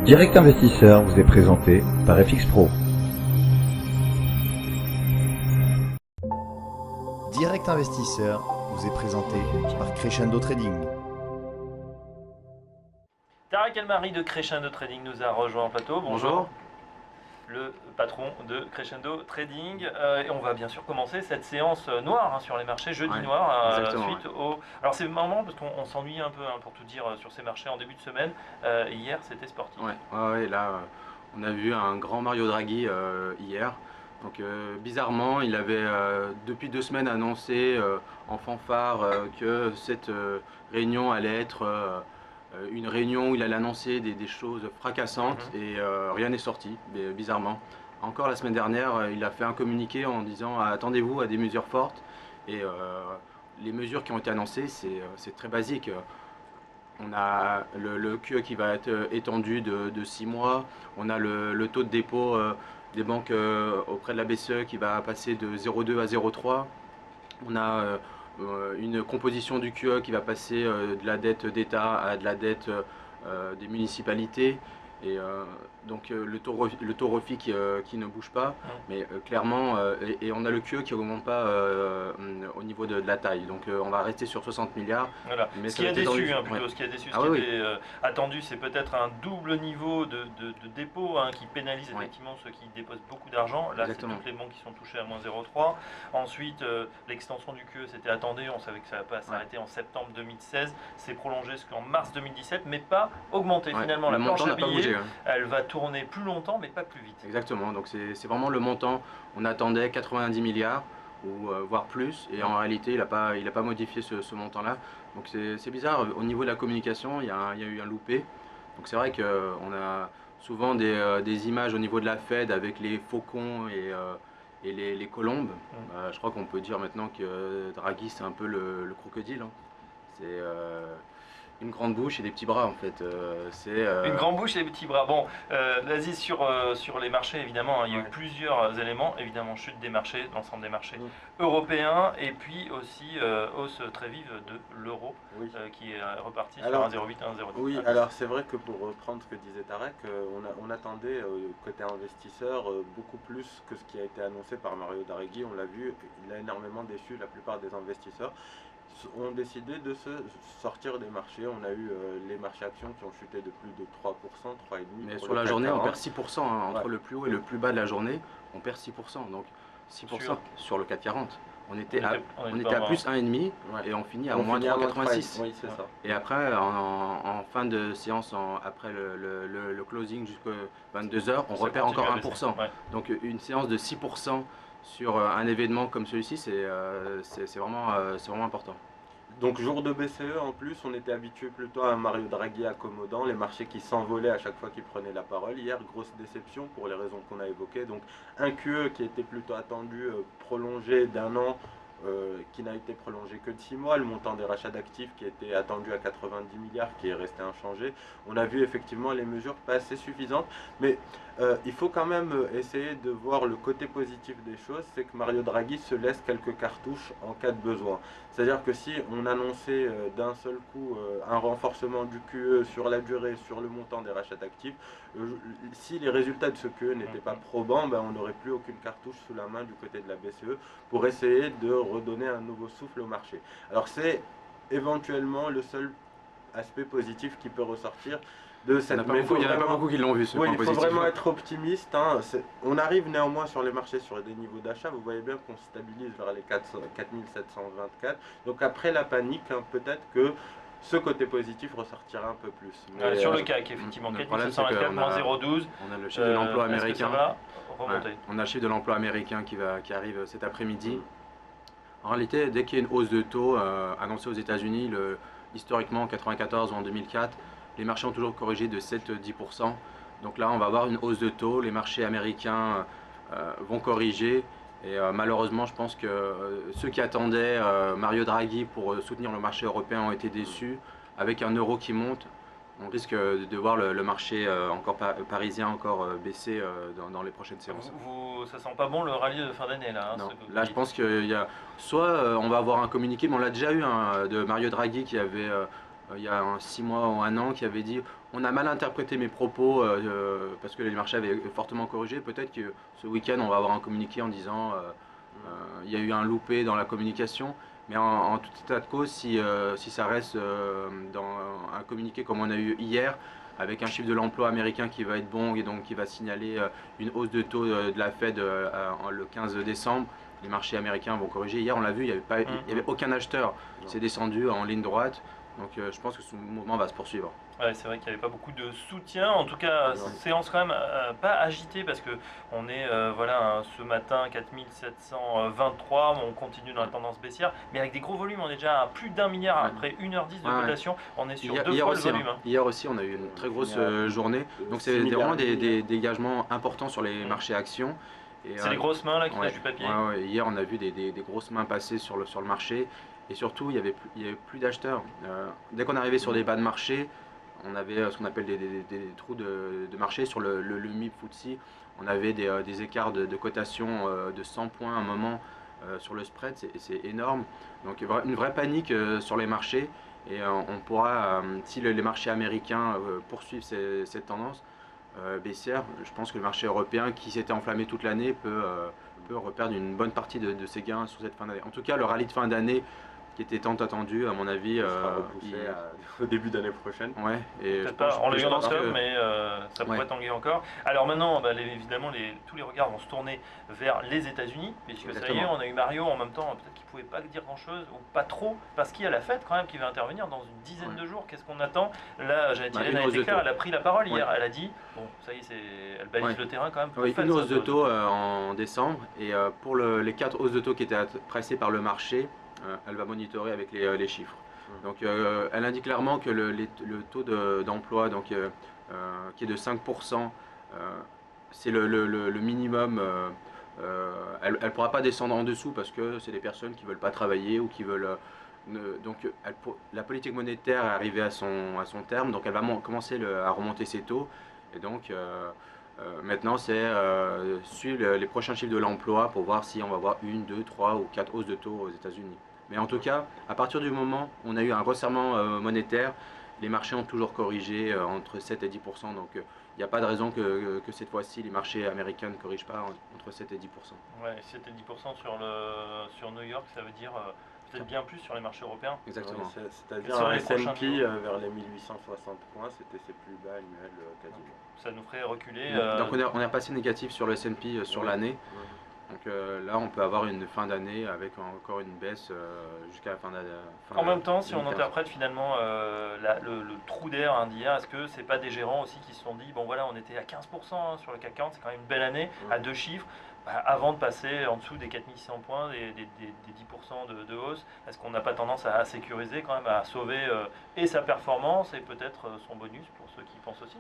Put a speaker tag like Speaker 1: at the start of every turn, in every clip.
Speaker 1: Direct Investisseur vous est présenté par FX Pro.
Speaker 2: Direct Investisseur vous est présenté par Crescendo Trading.
Speaker 3: Tarek Elmari de Crescendo Trading nous a rejoint en plateau. Bonjour. Le patron de Crescendo Trading. Et on va bien sûr commencer cette séance noire sur les marchés, jeudi noir. Suite au... Alors c'est marrant parce qu'on s'ennuie un peu, pour tout dire, sur ces marchés en début de semaine. Hier, c'était sportif.
Speaker 4: Ouais, là, on a vu un grand Mario Draghi hier. Donc bizarrement, il avait depuis 2 semaines annoncé en fanfare que cette réunion allait être une réunion où il allait annoncer des choses fracassantes et rien n'est sorti, bizarrement. Encore la semaine dernière, il a fait un communiqué en disant attendez-vous à des mesures fortes et les mesures qui ont été annoncées, c'est très basique. On a le QE qui va être étendu de 6 mois, on a le taux de dépôt des banques auprès de la BCE qui va passer de 0,2 à 0,3. On a une composition du QE qui va passer de la dette d'État à de la dette des municipalités. Et donc le taux refi qui ne bouge pas, mais clairement, et on a le QE qui n'augmente pas au niveau de la taille. Donc on va rester sur 60 milliards.
Speaker 3: Voilà.
Speaker 4: Mais
Speaker 3: ce qui a déçu, plutôt, ce qui a déçu, ce qui était attendu, c'est peut-être un double niveau de dépôt qui pénalise effectivement ceux qui déposent beaucoup d'argent. Là, c'est toutes les banques qui sont touchées à moins 0,3. Ensuite, l'extension du QE, c'était attendu. On savait que ça ne va pas s'arrêter en septembre 2016. C'est prolongé jusqu'en mars 2017, mais pas augmenté. Finalement, la planche à billets, elle va tourner plus longtemps, mais pas plus vite.
Speaker 4: Exactement, donc c'est vraiment le montant. On attendait 90 milliards, ou voire plus, et en réalité, il n'a pas modifié ce montant-là. Donc c'est bizarre, au niveau de la communication, il y a eu un loupé. Donc c'est vrai qu'on a souvent des images au niveau de la Fed avec les faucons et les colombes. Je crois qu'on peut dire maintenant que Draghi, c'est un peu le crocodile. C'est une grande bouche et des petits bras en fait.
Speaker 3: Une grande bouche et des petits bras. Bon, vas-y sur les marchés évidemment, il y a eu plusieurs éléments. Évidemment, chute des marchés, l'ensemble des marchés européens, et puis aussi hausse très vive de l'euro qui est reparti sur 1,08 à 1,02.
Speaker 5: Oui, alors c'est vrai que pour reprendre ce que disait Tarek, on attendait côté investisseur beaucoup plus que ce qui a été annoncé par Mario Draghi. On l'a vu, il a énormément déçu la plupart des investisseurs. Ont décidé de se sortir des marchés. On a eu les marchés actions qui ont chuté de plus de 3%, 3,5%.
Speaker 4: Mais sur la journée, on perd 6%. Entre le plus haut et le plus bas de la journée, on perd 6%. Donc 6% sur le CAC 40. On était à plus 1,5 et on finit à moins 3,86.
Speaker 5: Oui, c'est ça.
Speaker 4: Et après, en fin de séance, après le closing jusqu'à 22h, on repère encore 1%. Donc une séance de 6% sur un événement comme celui-ci, c'est vraiment important.
Speaker 5: Donc jour de BCE en plus, on était habitué plutôt à un Mario Draghi accommodant, les marchés qui s'envolaient à chaque fois qu'il prenait la parole. Hier, grosse déception pour les raisons qu'on a évoquées. Donc un QE qui était plutôt attendu, prolongé d'1 an, qui n'a été prolongé que de 6 mois, le montant des rachats d'actifs qui était attendu à 90 milliards, qui est resté inchangé. On a vu effectivement les mesures pas assez suffisantes, mais il faut quand même essayer de voir le côté positif des choses, c'est que Mario Draghi se laisse quelques cartouches en cas de besoin. C'est-à-dire que si on annonçait d'un seul coup un renforcement du QE sur la durée, sur le montant des rachats d'actifs, si les résultats de ce QE n'étaient pas probants, on n'aurait plus aucune cartouche sous la main du côté de la BCE pour essayer de redonner un nouveau souffle au marché. Alors c'est éventuellement le seul aspect positif qui peut ressortir de cette...
Speaker 4: Il n'y en a pas beaucoup qui l'ont vu, ce point positif.
Speaker 5: Il faut vraiment être optimiste. On arrive néanmoins sur les marchés sur des niveaux d'achat. Vous voyez bien qu'on se stabilise vers les 4724. Donc après la panique, peut-être que ce côté positif ressortira un peu plus.
Speaker 3: Mais sur le CAC, effectivement, 4724, moins 0,12.
Speaker 4: On a le chiffre de l'emploi américain.
Speaker 3: On
Speaker 4: a le chiffre de l'emploi américain qui arrive cet après-midi. En réalité, dès qu'il y a une hausse de taux annoncée aux États-Unis, historiquement en 1994 ou en 2004, les marchés ont toujours corrigé de 7-10%. Donc là, on va avoir une hausse de taux. Les marchés américains vont corriger. Et malheureusement, je pense que ceux qui attendaient Mario Draghi pour soutenir le marché européen ont été déçus. Avec un euro qui monte, on risque de voir le marché parisien encore baisser dans les prochaines séances.
Speaker 3: Ça sent pas bon le rallye de fin d'année là.
Speaker 4: Non. Là, je pense qu'il y a soit on va avoir un communiqué, mais on l'a déjà eu de Mario Draghi qui avait il y a 6 mois ou 1 an qui avait dit on a mal interprété mes propos parce que les marchés avaient fortement corrigé. Peut-être que ce week-end on va avoir un communiqué en disant il y a eu un loupé dans la communication. Mais en tout état de cause, si ça reste dans un communiqué comme on a eu hier, avec un chiffre de l'emploi américain qui va être bon et donc qui va signaler une hausse de taux de la Fed le 15 décembre, les marchés américains vont corriger. Hier, on l'a vu, il n'y avait aucun acheteur. C'est descendu en ligne droite. Donc je pense que ce mouvement va se poursuivre.
Speaker 3: Ouais, c'est vrai qu'il n'y avait pas beaucoup de soutien. En tout cas, séance quand même pas agitée parce que on est voilà, ce matin 4723, on continue dans la tendance baissière, mais avec des gros volumes. On est déjà à plus d'1 milliard après 1h10 de cotation. On est sur deux fois le volume.
Speaker 4: Hier aussi, on a eu une très grosse journée. Donc c'est vraiment des dégagements importants sur les marchés actions.
Speaker 3: C'est les grosses mains là qui lâchent du papier.
Speaker 4: Hier, on a vu des grosses mains passer sur le marché. Et surtout, il n'y avait plus d'acheteurs. Dès qu'on arrivait sur des bas de marché, on avait ce qu'on appelle des trous de marché sur le MIB FTSE. On avait des écarts de cotation de 100 points à un moment sur le spread, c'est énorme. Donc une vraie panique sur les marchés. Et on pourra, si les marchés américains poursuivent cette tendance baissière, je pense que le marché européen, qui s'était enflammé toute l'année, peut reperdre une bonne partie de ses gains sur cette fin d'année. En tout cas, le rallye de fin d'année, qui était tant attendu, à mon avis,
Speaker 5: sera repoussé au début d'année prochaine.
Speaker 3: Ouais, peut-être pas en levant d'octobre, mais ça pourrait tanguer encore. Alors maintenant, évidemment, tous les regards vont se tourner vers les États-Unis, puisque ça y est, on a eu Mario en même temps, peut-être qu'il ne pouvait pas dire grand-chose, ou pas trop, parce qu'il y a la Fed quand même qui va intervenir dans une dizaine de jours. Qu'est-ce qu'on attend? Là, j'allais dire, Hélène a été claire, elle a pris la parole hier, elle a dit, bon, ça y est, elle balise le terrain quand même.
Speaker 4: Oui, une hausse de taux en décembre, et pour les 4 hausses de taux qui étaient pressées par le marché, elle va monitorer avec les chiffres. Donc elle indique clairement que le taux d'emploi qui est de 5%, c'est le minimum. Elle ne pourra pas descendre en dessous parce que c'est des personnes qui ne veulent pas travailler ou qui veulent... donc la politique monétaire est arrivée à son terme, donc elle va commencer à remonter ses taux. Et donc maintenant c'est suivre les prochains chiffres de l'emploi pour voir si on va avoir 1, 2, 3 ou 4 hausses de taux aux États-Unis. Mais en tout cas, à partir du moment où on a eu un resserrement monétaire, les marchés ont toujours corrigé entre 7 et 10%. Donc il n'y a pas de raison que cette fois-ci les marchés américains ne corrigent pas entre 7 et 10%.
Speaker 3: Ouais, 7 et 10% sur New York, ça veut dire peut-être bien plus sur les marchés européens.
Speaker 4: Exactement.
Speaker 5: C'est-à-dire un S&P vers les 1860 points, c'était ses plus bas annuels quasiment.
Speaker 3: Ça nous ferait reculer.
Speaker 4: Donc on est repassé négatif sur le S&P sur l'année. Donc là, on peut avoir une fin d'année avec encore une baisse jusqu'à la fin d'année.
Speaker 3: En même temps, si on interprète finalement le trou d'air d'hier, est-ce que c'est pas des gérants aussi qui se sont dit, bon voilà, on était à 15% sur le CAC 40, c'est quand même une belle année, à 2 chiffres, avant de passer en dessous des 4600 points, des 10% de hausse, est-ce qu'on n'a pas tendance à sécuriser quand même, à sauver et sa performance et peut-être son bonus pour ceux qui pensent aussi?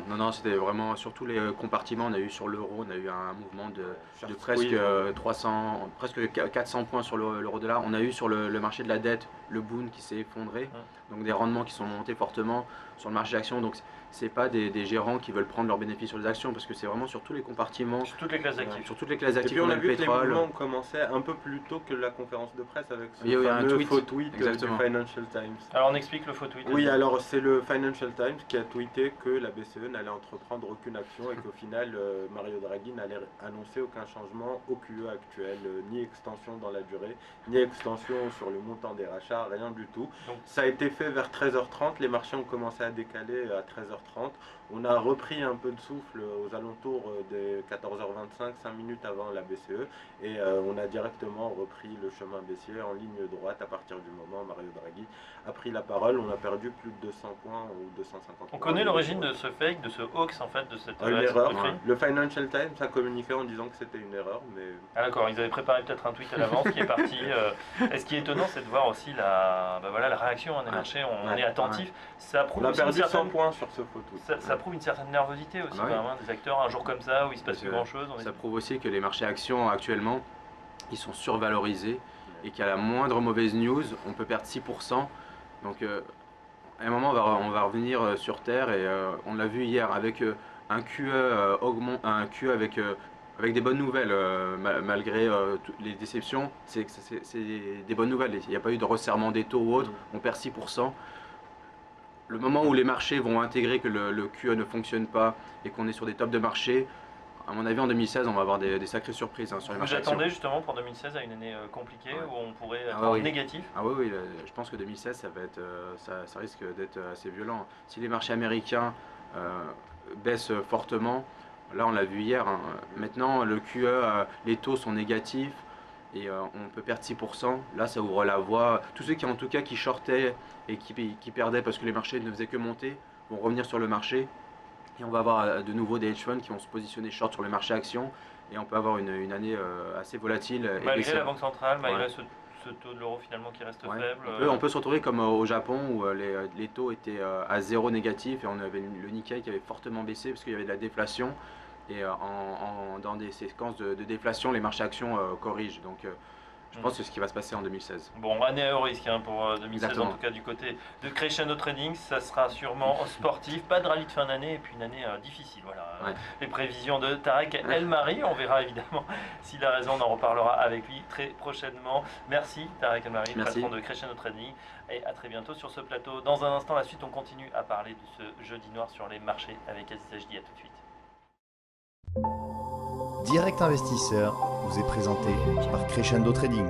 Speaker 4: Non, c'était vraiment sur tous les compartiments. On a eu sur l'euro, on a eu un mouvement de presque 300, presque 400 points sur l'euro-dollar. On a eu sur le marché de la dette le Bund qui s'est effondré, donc des rendements qui sont montés fortement sur le marché d'actions. Donc c'est pas des gérants qui veulent prendre leurs bénéfices sur les actions parce que c'est vraiment sur tous les compartiments,
Speaker 3: sur toutes les classes actives.
Speaker 4: Sur toutes les classes actives.
Speaker 5: Et puis on a vu que les mouvements commençaient un peu plus tôt que la conférence de presse avec ce fameux faux tweet du Financial Times.
Speaker 3: Alors on explique le faux tweet.
Speaker 5: Oui, alors c'est le Financial Times qui a tweeté que la BCE n'allait entreprendre aucune action et qu'au final Mario Draghi n'allait annoncer aucun changement au QE actuel, ni extension dans la durée, ni extension sur le montant des rachats, rien du tout. Donc, ça a été fait vers 13h30, les marchés ont commencé à décaler à 13h30. On a repris un peu de souffle aux alentours des 14h25, 5 minutes avant la BCE, et on a directement repris le chemin baissier en ligne droite à partir du moment où Mario Draghi a pris la parole. On a perdu plus de 200 points ou 250 points.
Speaker 3: On connaît l'origine de ce fake, de ce hoax en fait, de cette
Speaker 5: erreur. Le Financial Times a communiqué en disant que c'était une erreur, mais...
Speaker 3: Ah d'accord, ils avaient préparé peut-être un tweet à l'avance qui est parti. Et ce qui est étonnant, c'est de voir aussi la réaction des marchés. On est attentif. Ça prouve
Speaker 5: on a perdu 100 points sur ce photo.
Speaker 3: Ça prouve une certaine nervosité aussi, des acteurs un jour comme ça où il se passe plus grand chose.
Speaker 4: Ça prouve aussi que les marchés actions actuellement, ils sont survalorisés et qu'à la moindre mauvaise news, on peut perdre 6%. Donc à un moment, on va revenir sur Terre et on l'a vu hier avec un QE avec des bonnes nouvelles, malgré les déceptions, c'est des bonnes nouvelles. Il n'y a pas eu de resserrement des taux ou autre, on perd 6%. le moment où les marchés vont intégrer que le QE ne fonctionne pas et qu'on est sur des tops de marché, à mon avis en 2016 on va avoir des sacrées surprises sur les marchés actions.
Speaker 3: Vous attendez justement pour 2016 à une année compliquée où on pourrait être
Speaker 4: oui.
Speaker 3: négatif?
Speaker 4: Ah oui, je pense que 2016 ça risque d'être assez violent. Si les marchés américains baissent fortement, là on l'a vu hier, hein. Maintenant le QE, les taux sont négatifs et on peut perdre 6%, là ça ouvre la voie. Tous ceux qui en tout cas qui shortaient et qui perdaient parce que les marchés ne faisaient que monter vont revenir sur le marché et on va avoir de nouveau des hedge funds qui vont se positionner short sur le marché actions et on peut avoir une année assez volatile.
Speaker 3: Malgré la Banque centrale, malgré ce taux de l'euro finalement qui reste faible.
Speaker 4: On peut se retrouver comme au Japon où les taux étaient à zéro négatif et on avait le Nikkei qui avait fortement baissé parce qu'il y avait de la déflation et dans des séquences de déflation les marchés actions corrigent. Donc je pense que c'est ce qui va se passer en 2016.
Speaker 3: Bon, année à haut risque hein, pour 2016
Speaker 4: Exactement.
Speaker 3: en tout cas du côté de Crescendo Trading, ça sera sûrement sportif, pas de rallye de fin d'année et puis une année difficile. Voilà, les prévisions de Tarek El-Mari, on verra évidemment s'il a raison, on en reparlera avec lui très prochainement. Merci Tarek El-Mari, patron de Crescendo Trading et à très bientôt sur ce plateau. Dans un instant, la suite, on continue à parler de ce jeudi noir sur les marchés avec Aziz Hd. À tout de suite.
Speaker 2: Direct Investisseur vous est présenté par Crescendo Trading.